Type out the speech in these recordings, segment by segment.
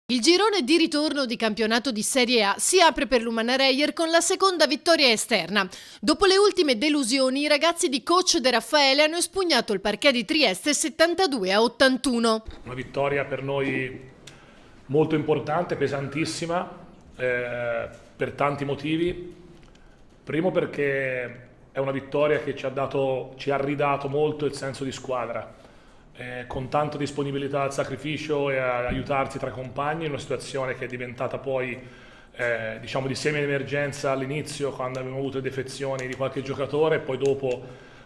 Il girone di ritorno di campionato di Serie A si apre per l'Umana Reyer con la seconda vittoria esterna. Dopo le ultime delusioni, i ragazzi di coach De Raffaele hanno espugnato il parquet di Trieste 72-81. Una vittoria per noi molto importante, pesantissima, per tanti motivi. Primo perché è una vittoria che ci ha ridato molto il senso di squadra. Con tanta disponibilità al sacrificio e a aiutarsi tra compagni in una situazione che è diventata poi diciamo di semi-emergenza all'inizio, quando abbiamo avuto defezioni di qualche giocatore, e poi dopo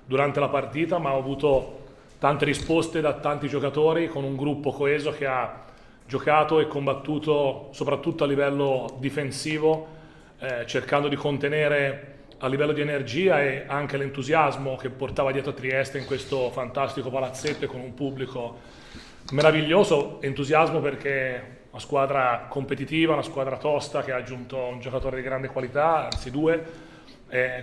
durante la partita, ma ho avuto tante risposte da tanti giocatori con un gruppo coeso che ha giocato e combattuto soprattutto a livello difensivo, cercando di contenere a livello di energia e anche l'entusiasmo che portava dietro a Trieste in questo fantastico palazzetto e con un pubblico meraviglioso. Entusiasmo perché una squadra competitiva, una squadra tosta che ha aggiunto un giocatore di grande qualità, anzi due.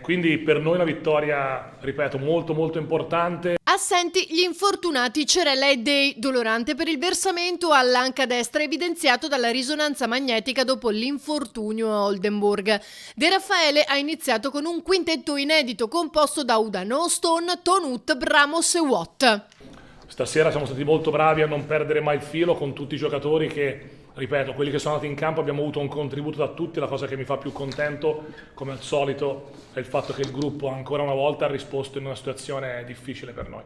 Quindi per noi una vittoria, ripeto, molto molto importante. Assenti gli infortunati Cerella e Dei, dolorante per il versamento all'anca destra evidenziato dalla risonanza magnetica dopo l'infortunio a Oldenburg. De Raffaele ha iniziato con un quintetto inedito composto da Udano, Stone, Tonut, Bramos e Watt. Stasera siamo stati molto bravi a non perdere mai il filo con tutti i giocatori che, ripeto, quelli che sono andati in campo, abbiamo avuto un contributo da tutti. La cosa che mi fa più contento, come al solito, è il fatto che il gruppo ancora una volta ha risposto in una situazione difficile per noi.